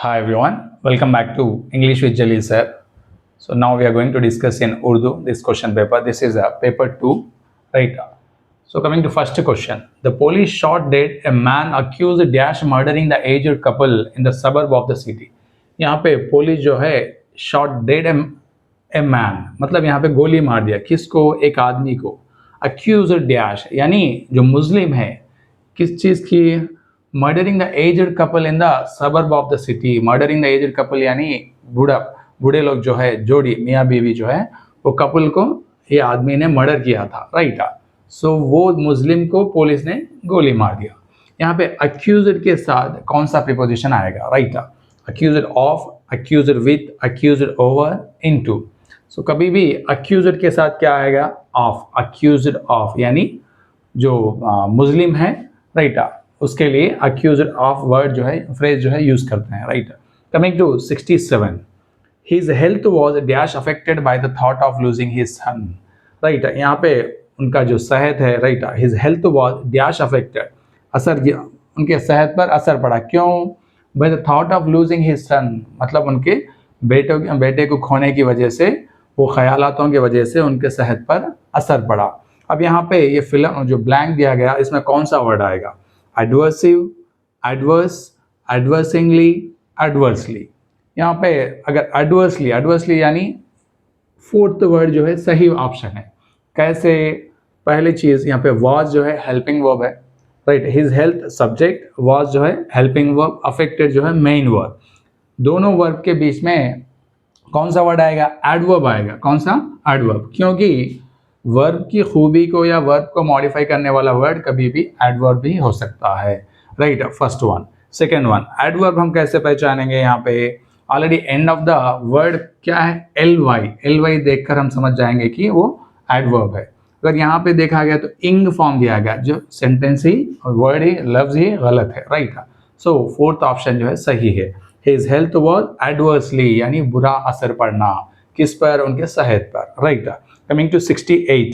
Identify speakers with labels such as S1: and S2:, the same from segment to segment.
S1: Hi everyone, welcome back to English with Jalil sir. So now we are going to discuss in Urdu this question paper. This is a paper 2, right? So coming to first question, the police shot dead a man accused dash murdering the aged couple in the suburb of the city. यहाँ पे police जो है shot dead a man मतलब यहाँ पे गोली मार दिया किसको, एक आदमी को. accused dash यानी जो मुस्लिम है किस चीज़ की, murdering the aged couple in the suburb of the city. Murdering the aged couple यानी बूढ़ा बूढ़े लोग जो है जोड़ी मियाँ बीवी जो है वो कपल को ये आदमी ने मर्डर किया था, राइट. सो वो मुस्लिम को पुलिस ने गोली मार दिया. यहाँ पे अक्यूज्ड के साथ कौन सा प्रीपोजिशन आएगा, right. Accused of, accused with, accused over, into. So कभी भी अक्यूज्ड के साथ क्या आएगा, ऑफ. अक्यूज्ड ऑफ यानी जो मुस्लिम है, राइट, उसके लिए अक्यूज्ड ऑफ वर्ड जो है, फ्रेज जो है यूज करते हैं, right. Coming to 67, his health was dash affected by the thought of losing his son, right. यहाँ पे उनका जो सेहत है, right, his health was dash affected, उनके सेहत पर असर पड़ा, क्यों, by the thought of losing his son मतलब उनके बेटे को खोने की वजह से, वो ख्यालातों की वजह से उनके सेहत पर असर पड़ा. अब यहाँ पे ये फिल्म जो ब्लैंक दिया गया इसमें कौन सा वर्ड आएगा, एडवर्सिव, एडवर्स, एडवर्सिंगली, एडवर्सली. यहाँ पे अगर एडवर्सली यानी फोर्थ वर्ड जो है सही ऑप्शन है. कैसे, पहली चीज़ यहाँ पे वॉज जो है हेल्पिंग वर्ब है, right. His health subject, was जो है हेल्पिंग वर्ब, अफेक्टेड जो है मेन वर्ब. दोनों वर्ब के बीच में कौन सा वर्ड आएगा, एडवर्ब आएगा. कौन सा, एडवर्ब, क्योंकि वर्ब की खूबी को या वर्ब को मॉडिफाई करने वाला वर्ड कभी भी एडवर्ब भी हो सकता है, right. First one. Second one, adverb हम कैसे पहचानेंगे, यहाँ पे already end of the word क्या है, एल वाई देखकर हम समझ जाएंगे कि वो एडवर्ब है. अगर यहाँ पे देखा गया तो इंग फॉर्म दिया गया, जो सेंटेंस ही, वर्ड ही, लफ्ज ही गलत है, राइट. सो फोर्थ ऑप्शन जो है सही है. हिज हेल्थ वॉज एडवर्सली यानी बुरा असर पड़ना, किस पर, उनके सेहत पर, right. Coming to 68,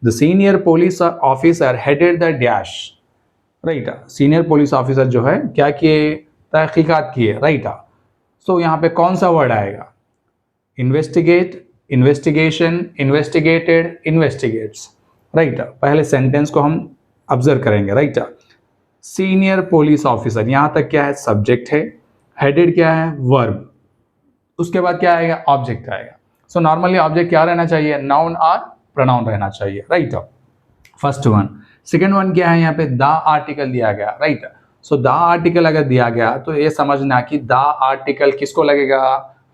S1: the senior police officer headed the dash, right. Senior police officer जो है क्या किए, तहकीकात किए, राइट. सो यहाँ पे कौन सा वर्ड आएगा, investigate, investigation, investigated, investigates, right. पहले सेंटेंस को हम ऑब्जर्व करेंगे, राइट. सीनियर पुलिस ऑफिसर, यहाँ तक क्या है, सब्जेक्ट है, हेडेड क्या है, वर्ब, उसके बाद क्या आएगा, ऑब्जेक्ट आएगा. सो नॉर्मली ऑब्जेक्ट क्या रहना चाहिए, नाउन और प्रोनाउन रहना चाहिए, right. First one. Second one क्या है, यहाँ पे द आर्टिकल दिया गया, राइट. सो द आर्टिकल अगर दिया गया तो ये समझना कि द आर्टिकल किसको लगेगा,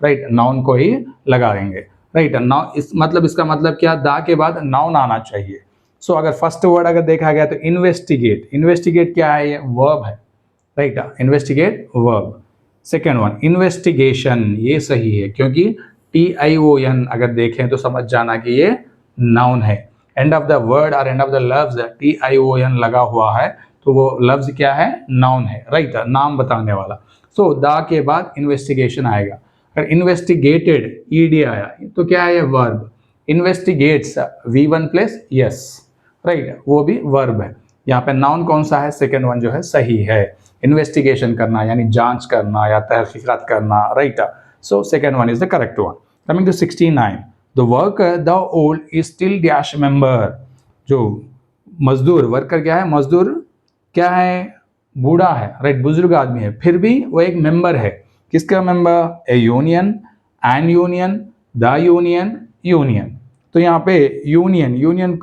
S1: राइट, नाउन को ही लगाएंगे, राइट. नाउन इसका मतलब क्या, द के बाद नाउन आना चाहिए. सो अगर फर्स्ट वर्ड अगर देखा गया तो इन्वेस्टिगेट, इन्वेस्टिगेट क्या है, ये वर्ब है, right. Investigate verb. Second one investigation, ये सही है क्योंकि TION अगर देखें तो समझ जाना कि ये नाउन है. एंड ऑफ द वर्ड और एंड ऑफ द लफ्ज TION लगा हुआ है तो वो लफ्ज क्या है, नाउन है, राइट, नाम बताने वाला. सो द के बाद इन्वेस्टिगेशन आएगा. अगर इन्वेस्टिगेटेड ED आया तो क्या है, verb. Investigates V1 plus yes, right, वो भी वर्ब है. यहाँ पे नाउन कौन सा है, सेकेंड वन जो है सही है. इन्वेस्टिगेशन करना यानी जांच करना या तहकीकात करना, right. So second one is the correct one. Coming to 69, the worker, the old is still dash member. जो मजदूर, वर्कर क्या है, मजदूर क्या है, बूढ़ा है, राइट, बुजुर्ग आदमी है, फिर भी वो एक मेंबर है. किसका member, a union, an union, the union, union. तो यहाँ पे यूनियन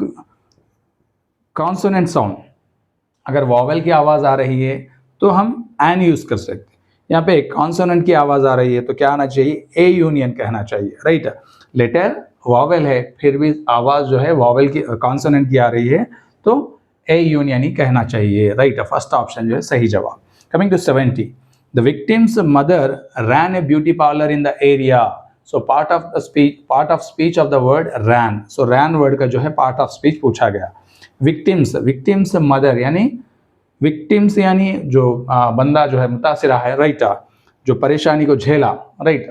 S1: कॉन्सोनेंट साउंड, अगर वॉवेल की आवाज़ आ रही है तो हम एन यूज़ कर सकते हैं. यहाँ पे कॉन्सोनेंट की आवाज़ आ रही है तो क्या आना चाहिए, ए यूनियन कहना चाहिए, राइट. लेटर वॉवेल है फिर भी आवाज़ जो है वॉवेल की, कॉन्सोनेंट की आ रही है तो ए यूनियन ही कहना चाहिए, राइट. फर्स्ट ऑप्शन जो है सही जवाब. Coming to 70, the victim's mother ran a beauty parlour in the area. So part of speech of the word ran. So ran word का जो है पार्ट ऑफ स्पीच पूछा गया. विक्टिम्स मदर यानी विक्टिम्स यानी जो बंदा जो है मुतासिरा है, राइट, जो परेशानी को झेला, राइट.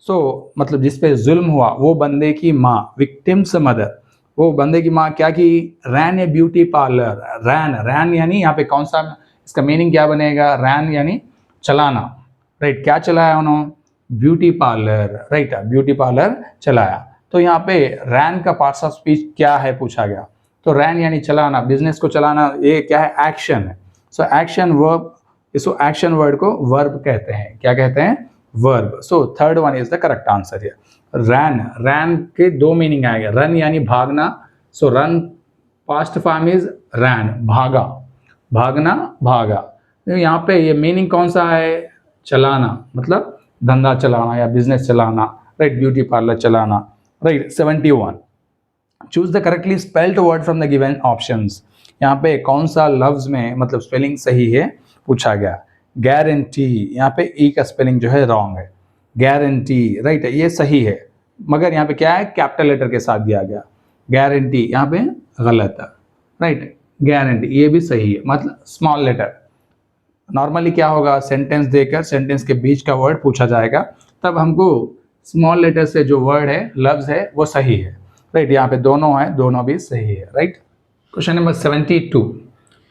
S1: सो मतलब जिस पे जुल्म हुआ वो बंदे की माँ, विक्टिम्स मदर, वो बंदे की माँ क्या की, रैन ए ब्यूटी पार्लर. रैन यानी यहाँ पे कौन सा, इसका मीनिंग क्या बनेगा, रैन यानी चलाना, राइट। क्या चलाया उन्होंने? Beauty parlour, right, beauty parlour चलाया। तो यहाँ पे रैन का पार्ट्स ऑफ स्पीच क्या है पूछा गया। तो रैन यानी चलाना, बिजनेस को चलाना, ये क्या है? एक्शन है। सो एक्शन वर्ब, इसको एक्शन वर्ड को वर्ब कहते हैं। क्या कहते हैं? Verb. So third one is the correct answer here. Ran, ran के दो मीनिंग आएगा। रन यानी भागना, so run past form is ran, भागा, भागना, भागा। तो यहाँ पे ये मीनिंग कौन सा है? चलाना, मतलब धंधा चलाना या बिजनेस चलाना, राइट, ब्यूटी पार्लर चलाना, right. 71, choose the correctly spelled word from the given options. यहाँ पे कौन सा लफ्ज में मतलब स्पेलिंग सही है पूछा गया। गारंटी, यहाँ पे ई का स्पेलिंग जो है रॉन्ग है। गारंटी, राइट, ये सही है, मगर यहाँ पे क्या है? कैपिटल लेटर के साथ दिया गया। गारंटी यहाँ पे गलत है, राइट। गारंटी ये भी सही है, मतलब स्मॉल लेटर। नॉर्मली क्या होगा? सेंटेंस देकर सेंटेंस के बीच का वर्ड पूछा जाएगा, तब हमको स्मॉल लेटर से जो वर्ड है, लफ्ज है, वो सही है, राइट। यहाँ पे दोनों है, दोनों भी सही है, right. Question number 72,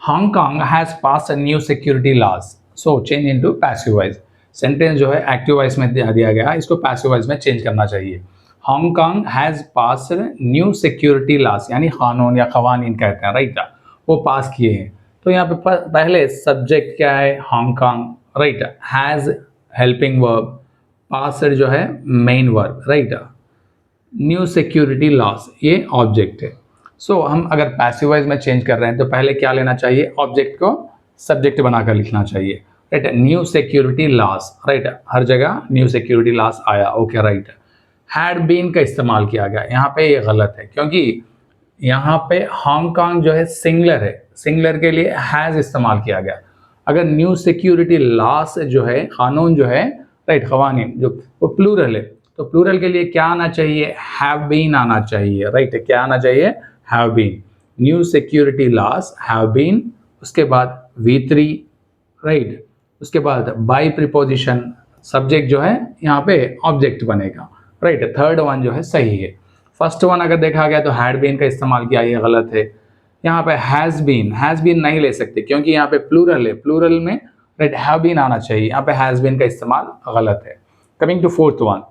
S1: Hong Kong has pass a new security laws, so change into passive voice. Sentence जो है एक्टिव वॉइस में दिया गया, इसको पैसिव वॉइस में चेंज करना चाहिए। Hong Kong has pass new security laws, यानी कानून या कवानीन कहते हैं, राइट, वो पास किए हैं। तो यहाँ पे पहले सब्जेक्ट क्या है? Hong Kong, right. Has helping verb, passed जो है main verb, right. New security loss ये ऑब्जेक्ट है। सो हम अगर पैसिव वॉइस में चेंज कर रहे हैं तो पहले क्या लेना चाहिए? ऑब्जेक्ट को सब्जेक्ट बनाकर लिखना चाहिए, right. New security laws, right, हर जगह न्यू सिक्योरिटी लॉस आया, ओके, राइट। हैड बीन का इस्तेमाल किया गया, यहाँ पे ये गलत है, क्योंकि यहाँ पे हांगकांग जो है सिंगलर है, सिंगलर के लिए हैज इस्तेमाल किया गया। अगर न्यू सिक्योरिटी लॉस जो है, कानून जो है, राइट, कवानीन जो, वो प्लूरल है, तो प्लूरल के लिए क्या आना चाहिए? हैव बीन आना चाहिए, राइट। क्या आना चाहिए? Have been. New security laws, have been, उसके बाद V3, राइट, उसके बाद बाई प्रीपोजिशन, सब्जेक्ट जो है यहाँ पे ऑब्जेक्ट बनेगा, राइट। थर्ड वन जो है सही है। फर्स्ट वन अगर देखा गया तो हैड बीन का इस्तेमाल किया, ये गलत है। यहाँ पे हैज बीन नहीं ले सकते, क्योंकि यहाँ पे प्लूरल है, प्लूरल में, राइट, हैव बीन आना चाहिए, यहाँ पे हैज बीन का इस्तेमाल गलत है। Coming to fourth one,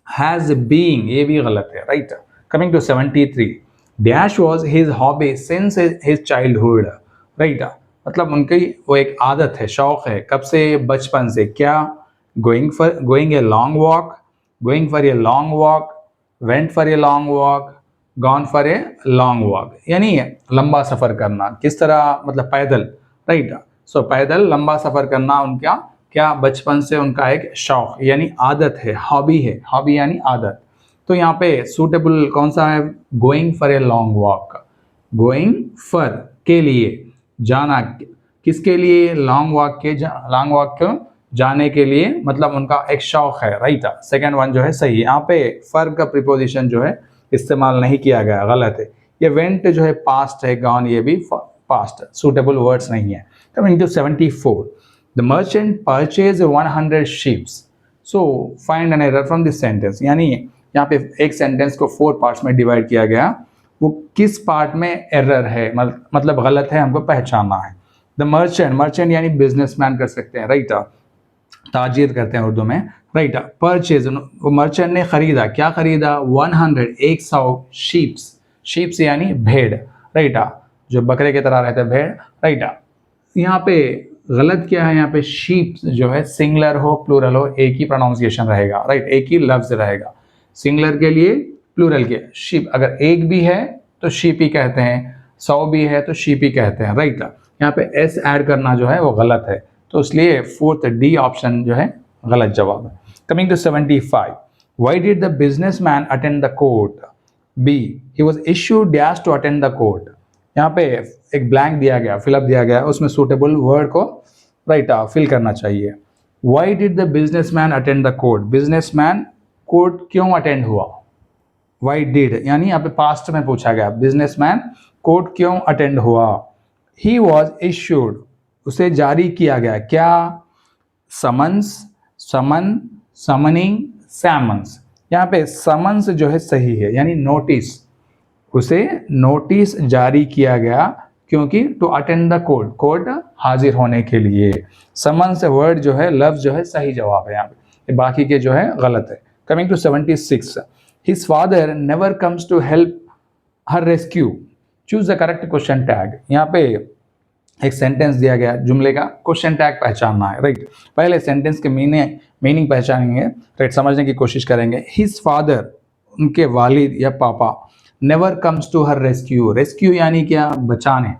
S1: has been, ये भी गलत है, right. Coming to 73, dash was his hobby since his childhood, right, मतलब उनकी वो एक आदत है, शौक है, कब से? बचपन से। क्या? Going a long walk, going for a long walk, went for a long walk, gone for a long walk, यानी लंबा सफ़र करना। किस तरह? मतलब पैदल, राइट। सो पैदल लंबा सफ़र करना उनका क्या? बचपन से उनका एक शौक यानी आदत है, हॉबी है, हॉबी यानी आदत। तो यहाँ पे सूटेबल कौन सा है? Going for a long walk, going for के लिए, जाना, किसके लिए? लॉन्ग वॉक के, लॉन्ग वॉक क्यों? जाने के लिए, मतलब उनका एक शौक है, राइट। सेकेंड वन जो है सही है। यहाँ पे फर का प्रीपोजिशन जो है इस्तेमाल नहीं किया गया, गलत है। ये वेंट जो है पास्ट है, गॉन ये भी पास्ट, सूटेबल वर्ड्स नहीं है। Coming to 74, the merchant purchase 100 ships, so find an error from this sentence. यानी यहाँ पे एक सेंटेंस को 4 पार्ट्स में डिवाइड किया गया, वो किस पार्ट में एरर है, मतलब गलत है, हमको पहचानना है। द मर्चेंट, मर्चेंट यानी बिजनेसमैन कर सकते हैं, राइट, ताजीर करते हैं उर्दू में, राइट। परचेज, वो मर्चेंट ने खरीदा, क्या खरीदा? 100, 100 शीप्स, शीप्स यानी भेड़, राइट, जो बकरे की तरह रहते हैं, भेड़, राइट। यहाँ पे गलत क्या है? यहाँ पे शीप जो है सिंगलर हो प्लूरल हो, एक ही प्रोनाउंसिएशन रहेगा, राइट, एक ही लफ्ज रहेगा। सिंगलर के लिए, प्लूरल के शीप, अगर एक भी है तो शीप ही कहते हैं, 100 भी है तो शीप ही कहते हैं, राइट। यहाँ पे एस ऐड करना जो है वो गलत है, तो इसलिए फोर्थ डी ऑप्शन जो है गलत जवाब है। Coming to 75, why did the businessman attend the court? B, he was issued dash to attend the court. यहाँ पे एक ब्लैंक दिया गया, फिलअप दिया गया, उसमें सूटेबल वर्ड को, राइट, फिल करना चाहिए। Why did the businessman attend the court? Businessman court क्यों अटेंड हुआ? व्हाई डिड यानी यहाँ पे पास्ट में पूछा गया, बिजनेसमैन कोर्ट क्यों अटेंड हुआ? ही वॉज इश्यूड, उसे जारी किया गया, क्या? समन्स, समन, समनिंग, सैमन्स। यहाँ पे समन्स जो है सही है, यानी नोटिस, उसे नोटिस जारी किया गया, क्योंकि to attend the court, court हाजिर होने के लिए। समन से वर्ड जो है, लफ्ज जो है सही जवाब है यहाँ पे, बाकी के जो है गलत है। Coming to 76, his father never comes to help her rescue, choose the correct question tag. यहाँ पे एक सेंटेंस दिया गया, जुमले का क्वेश्चन टैग पहचानना है, राइट। पहले सेंटेंस के मीनिंग पहचानेंगे, राइट, समझने की कोशिश करेंगे। हिज फादर, उनके वालिद या पापा, never comes to her rescue, rescue यानी क्या, बचाने,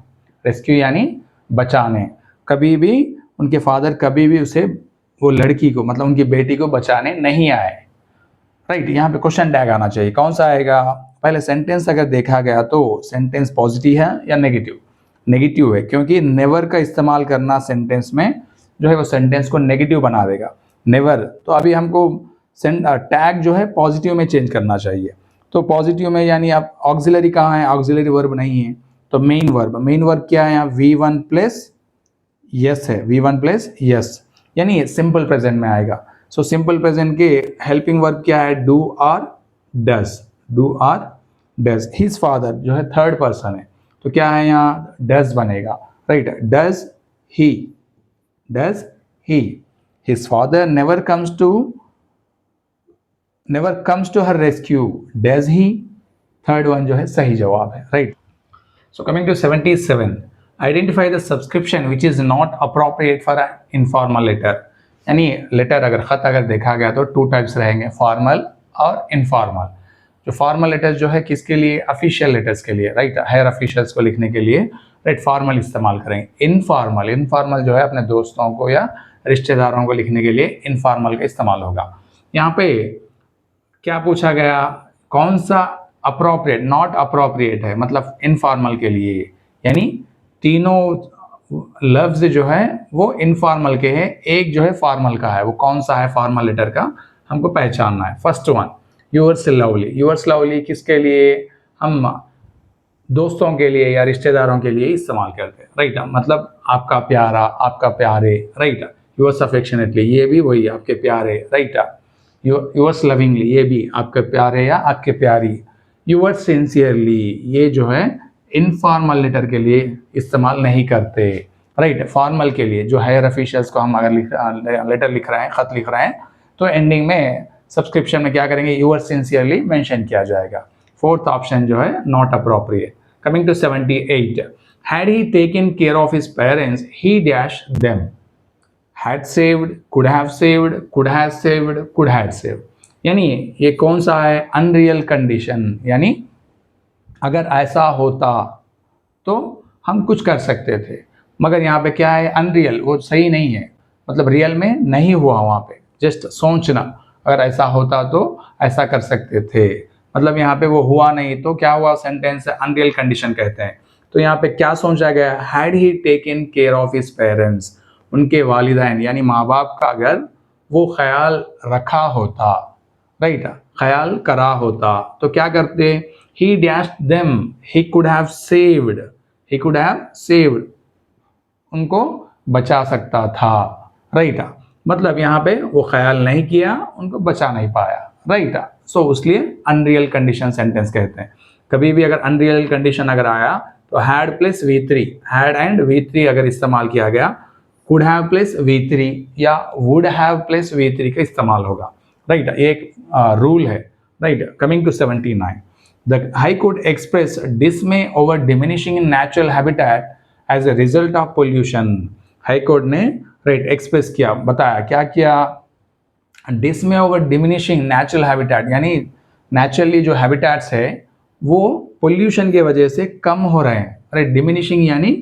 S1: रेस्क्यू यानी बचाने, कभी भी उनके फादर कभी भी उसे, वो लड़की को मतलब उनकी बेटी को बचाने नहीं आए, राइट। यहाँ पे क्वेश्चन टैग आना चाहिए, कौन सा आएगा? पहले सेंटेंस अगर देखा गया तो सेंटेंस पॉजिटिव है या नेगेटिव? नेगेटिव है, क्योंकि नेवर का इस्तेमाल करना सेंटेंस में जो है वो सेंटेंस को नेगेटिव बना देगा, नेवर। तो अभी हमको टैग जो है पॉजिटिव में चेंज करना चाहिए। तो पॉजिटिव में यानी आप ऑक्सिलरी कहाँ है? ऑक्सिलरी वर्ब नहीं है, तो मेन वर्ब, मेन वर्ब क्या है यहाँ? V1 प्लस यस है, V1 प्लस यस, यानी सिंपल प्रेजेंट में आएगा। सो सिंपल प्रेजेंट के हेल्पिंग वर्ब क्या है? डू और डज, डू और डज। हिज फादर जो है थर्ड पर्सन है, तो क्या है यहाँ? डज बनेगा, right. Does he, does he. His father never comes to her rescue, does he. Third one जो है सही जवाब है, right. So coming to 77, identify the subscription which is not appropriate for informal letter. यानी letter अगर खत अगर देखा गया तो टू टाइप्स रहेंगे, फॉर्मल और इनफॉर्मल। जो फॉर्मल लेटर्स जो है किसके लिए? ऑफिशियल लेटर्स के लिए, राइट, हायर ऑफिशियल्स को लिखने के लिए, राइट, फॉर्मल इस्तेमाल करेंगे। इनफॉर्मल जो है अपने दोस्तों को या रिश्तेदारों को लिखने के लिए इनफॉर्मल का इस्तेमाल होगा। यहाँ पे क्या पूछा गया? कौन सा अप्रोप्रिएट, नॉट अप्रोप्रिएट है, मतलब इनफॉर्मल के लिए, यानी तीनों लफ्ज जो है वो इनफॉर्मल के हैं, एक जो है फॉर्मल का है। वो कौन सा है फॉर्मल लेटर का, हमको पहचानना है। First one, yours lovely. Yours lovely किसके लिए? हम दोस्तों के लिए या रिश्तेदारों के लिए इस्तेमाल करते हैं, राइट। मतलब आपका प्यारा, आपका प्यारे, राइट। यूअर्स अफेक्शनेटली, ये भी वही आपके प्यारे, राइट। यूअर्स लविंगली, ये भी आपके प्यारे या आपके प्यारी। यूअर्स सिंसियरली, ये जो है इनफॉर्मल लेटर के लिए इस्तेमाल नहीं करते, राइट। फॉर्मल के लिए जो हायर ऑफिशियल्स को हम अगर लेटर लिख रहे हैं, खत लिख रहे हैं, तो एंडिंग में सब्सक्रिप्शन में क्या करेंगे? यूअर्स सिंसियरली मेंशन किया जाएगा। फोर्थ ऑप्शन जो है not appropriate. Coming to 78, had he taken care of his parents he dash them, had saved, could have saved, could has saved, could had saved. यानी ये कौन सा है? अनरियल कंडीशन, यानी अगर ऐसा होता तो हम कुछ कर सकते थे, मगर यहाँ पे क्या है? अनरियल, वो सही नहीं है, मतलब रियल में नहीं हुआ, वहाँ पे जस्ट सोचना, अगर ऐसा होता तो ऐसा कर सकते थे, मतलब यहाँ पे वो हुआ नहीं, तो क्या हुआ? सेंटेंस अनरियल कंडीशन कहते हैं। तो यहाँ पे क्या सोचा गया? Had he taken care of his parents, उनके वालिदैन यानी माँ बाप का अगर वो ख्याल रखा होता, राइट, ख्याल करा होता, तो क्या करते? He dashed them, he could have saved, he could have saved, उनको बचा सकता था, राइट। मतलब यहाँ पे वो ख्याल नहीं किया, उनको बचा नहीं पाया, राइट। सो इसलिए अनरियल कंडीशन सेंटेंस कहते हैं। कभी भी अगर अनरियल कंडीशन अगर आया तो had plus V3, had and V3 अगर इस्तेमाल किया गया, कुड हैव प्लस V3 या वुड हैव प्लस V3 का इस्तेमाल होगा, राइट। एक रूल है, right. Coming to 79, the high court express dismay over diminishing in natural habitat as a result of pollution. High court ने, राइट, एक्सप्रेस किया, बताया, क्या किया? Dismay over diminishing natural habitat, यानी नेचुरली जो हैबिटेट्स है वो पोल्यूशन के वजह से कम हो रहे हैं, राइट। डिमिनिशिंग यानी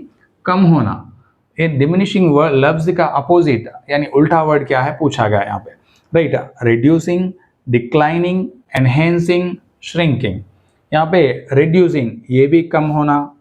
S1: कम होना। ये डिमिनिशिंग लफ्ज का अपोजिट यानी उल्टा वर्ड क्या है पूछा गया यहाँ पे, right. Reducing, declining, enhancing, shrinking. यहाँ पे रिड्यूसिंग ये भी कम होना,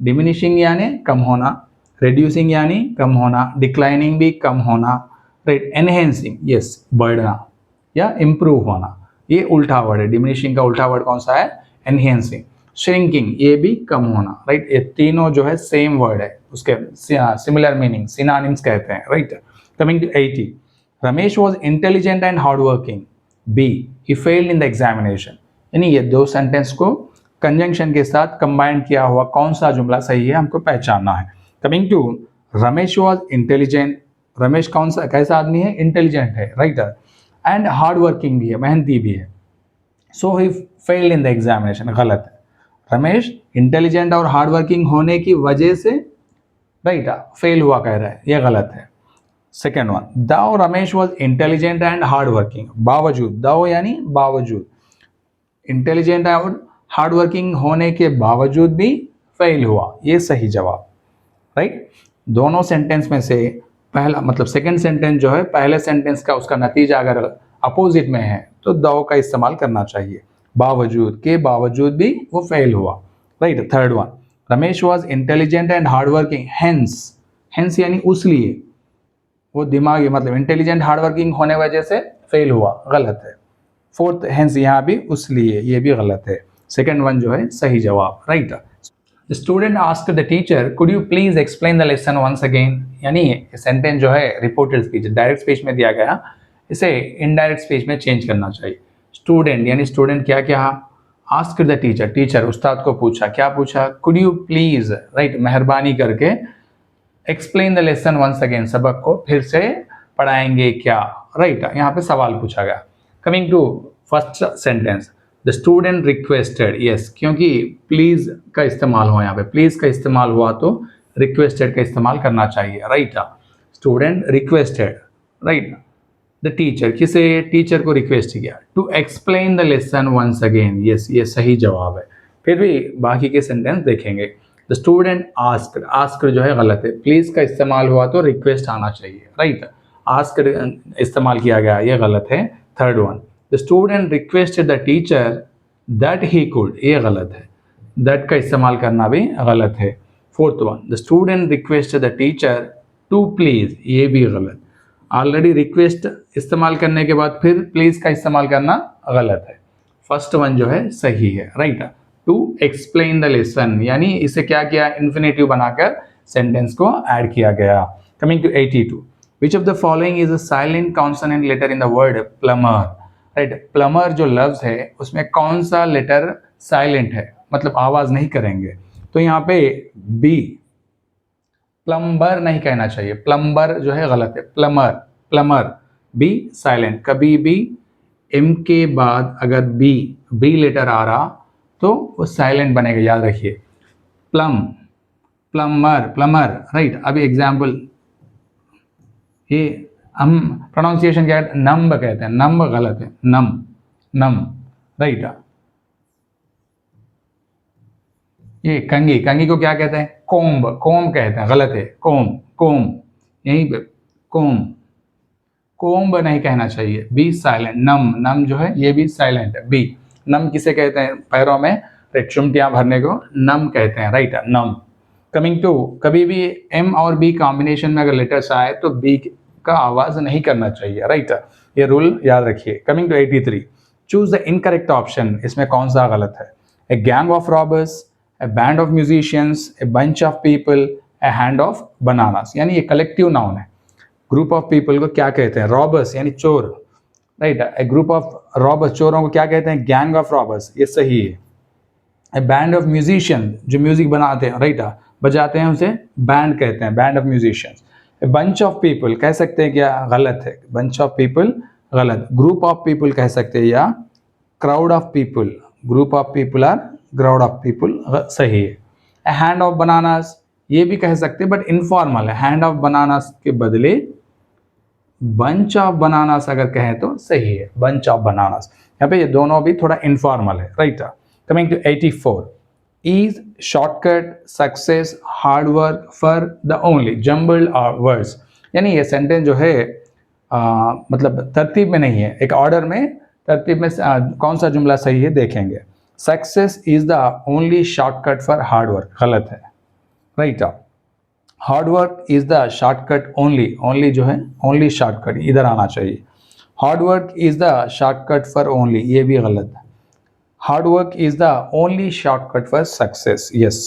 S1: डिमिनिशिंग यानी कम होना, रिड्यूसिंग यानी कम होना, डिक्लाइनिंग भी कम होना, राइट। एनहेंसिंग यस बढ़ना या इम्प्रूव होना, ये उल्टा वर्ड है। डिमिनिशिंग का उल्टा वर्ड कौन सा है? एनहेंसिंग। श्रिंकिंग ये भी कम होना, राइट। ये तीनों जो है सेम वर्ड है, उसके सिमिलर मीनिंग, सिनोनिम्स कहते हैं, right. Coming to 80, Ramesh was intelligent and hard working, B he failed in the examination. यानी ये दो सेंटेंस को कंजंक्शन के साथ कंबाइंड किया हुआ कौन सा जुमला सही है हमको पहचानना है। Coming to Ramesh was intelligent, Ramesh कौन सा कैसा आदमी है, इंटेलिजेंट है, राइट, एंड हार्ड वर्किंग भी है, मेहनती भी है। सो ही फेल्ड इन द एग्जामिनेशन, गलत है। रमेश इंटेलिजेंट और हार्ड वर्किंग होने की वजह से राइट फेल हुआ कह रहा है, ये गलत है। सेकेंड वन, दाओ Ramesh was intelligent and hard working, बावजूद, दाओ यानी बावजूद, इंटेलिजेंट और हार्ड वर्किंग होने के बावजूद भी फेल हुआ, ये सही जवाब, राइट। दोनों सेंटेंस में से पहला मतलब सेकंड सेंटेंस जो है पहले सेंटेंस का उसका नतीजा अगर अपोजिट में है तो दाओ का इस्तेमाल करना चाहिए, बावजूद के बावजूद भी वो फेल हुआ, right. Third one, Ramesh was intelligent and hard working hence, hence यानी उसलिए, वो दिमागी मतलब इंटेलिजेंट हार्ड वर्किंग होने वजह से फेल हुआ, गलत है। फोर्थ हेंस यहाँ भी उसलिए, ये भी गलत है। सेकेंड वन जो है सही जवाब, right. The student asked the teacher could you please explain the lesson once again, यानी सेंटेंस जो है रिपोर्टेड स्पीच डायरेक्ट स्पीच में दिया गया, इसे इनडायरेक्ट स्पीच में चेंज करना चाहिए। स्टूडेंट यानी स्टूडेंट क्या क्या, आस्क्ड द टीचर, टीचर उस्ताद को पूछा, क्या पूछा, कुड यू प्लीज, राइट, मेहरबानी करके, explain the lesson once again, सबक को फिर से पढ़ाएंगे क्या, राइट, यहाँ पे सवाल पूछा गया। Coming to first sentence, the student requested, yes, क्योंकि प्लीज का इस्तेमाल हुआ यहाँ पे, प्लीज का इस्तेमाल हुआ तो रिक्वेस्टेड का इस्तेमाल करना चाहिए, right. Student requested, right, the teacher, किसे, टीचर को रिक्वेस्ट किया, to explain the lesson once again, yes, ये सही जवाब है। फिर भी बाकी के सेंटेंस देखेंगे। द स्टूडेंट आस्क्ड, आस्क्ड जो है गलत है, प्लीज का इस्तेमाल हुआ तो रिक्वेस्ट आना चाहिए, राइट, आस्क्ड इस्तेमाल किया गया, ये गलत है। Third one, the student requested the teacher that he could, ये गलत है, दैट का इस्तेमाल करना भी गलत है। Fourth one, the student requested the teacher to please, ये भी गलत, ऑलरेडी रिक्वेस्ट इस्तेमाल करने के बाद फिर प्लीज का इस्तेमाल करना गलत है। फर्स्ट वन जो है सही है, right. To explain the lesson यानी इसे क्या किया, इन्फिनेटिव बनाकर सेंटेंस को ऐड किया गया। Coming to 82, which of the following is a silent consonant letter in the word plumber, right, plumber जो लफ्ज है उसमें कौन सा लेटर साइलेंट है, मतलब आवाज नहीं करेंगे, तो यहाँ पे बी, प्लम्बर नहीं कहना चाहिए, प्लम्बर जो है गलत है, प्लमर, प्लमर, बी साइलेंट, कभी भी एम के बाद अगर बी लेटर आ रहा तो वो साइलेंट बनेगा, याद रखिए। Plum, plumber, plumber, right. अभी एग्जाम्पल, ये हम प्रोनाउंसिएशन क्या है, नम्ब कहते हैं, नम्ब गलत है, नम, नम, राइट। ये कंगी, कंगी को क्या कहते हैं, कोम्ब, कोम्ब कहते हैं, गलत है, कोम, कोम, यहीं पे कोम, कोम्ब नहीं कहना चाहिए, बी साइलेंट। नम, नम जो है ये भी साइलेंट है, बी। नम किसे कहते हैं, पैरों में चुमटियां भरने को नम कहते हैं, राइट, नम। कमिंग टू, कभी भी एम और बी कॉम्बिनेशन में अगर लेटर्स आए तो बी का आवाज नहीं करना चाहिए, राइट, ये रूल याद रखिए। Coming to 83, choose the incorrect option, इसमें कौन सा गलत है, a gang of robbers, a band of musicians, a bunch of people, a hand of bananas, यानी ये कलेक्टिव नाउन है। ग्रुप ऑफ पीपल को क्या कहते हैं, रॉबर्स यानी चोर, right, a group of robbers, चोरों को क्या कहते हैं, गैंग ऑफ रॉबर्स, ये सही है। ए बैंड ऑफ म्यूजिशियन, जो म्यूजिक बनाते हैं, राइट, बजाते हैं उसे बैंड कहते हैं, band of musicians. A bunch of people कह सकते हैं क्या, गलत है, बंच ऑफ पीपल गलत, ग्रुप ऑफ पीपल कह सकते हैं या crowd of people, group of people और क्राउड ऑफ पीपल सही है। ए हैंड ऑफ बनानास, ये भी कह सकते हैं बट इनफॉर्मल है, हैंड ऑफ बनानास के बदले बंच ऑफ बनानास अगर कहें तो सही है, बंच ऑफ बनानास। यहाँ पे ये दोनों भी थोड़ा इनफॉर्मल है, right. Coming to 84, is shortcut success hard work for the only jumbled words, यानी ये सेंटेंस जो है मतलब तरतीब में नहीं है, एक ऑर्डर में तरतीब में कौन सा जुमला सही है देखेंगे। Success is the only shortcut for hard work, गलत है, right. Hard work is the shortcut only, only जो है ओनली शॉर्टकट इधर आना चाहिए। Hard work is the shortcut for only, ये भी गलत है। Hard work is the only shortcut for success, yes.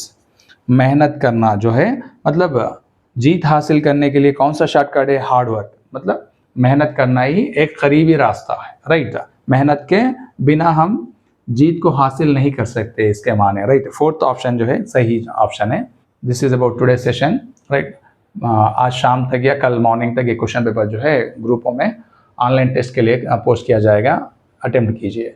S1: मेहनत करना जो है मतलब जीत हासिल करने के लिए कौन सा शॉर्टकट है, हार्ड वर्क, मतलब मेहनत करना ही एक करीबी रास्ता है, राइट। मेहनत के बिना हम जीत को हासिल नहीं कर सकते इसके माने, राइट। फोर्थ ऑप्शन जो है सही ऑप्शन है। This is about today session, right. आज शाम तक या कल मॉर्निंग तक ये क्वेश्चन पेपर जो है ग्रुपों में ऑनलाइन टेस्ट के लिए पोस्ट किया जाएगा, अटेम्प्ट कीजिए।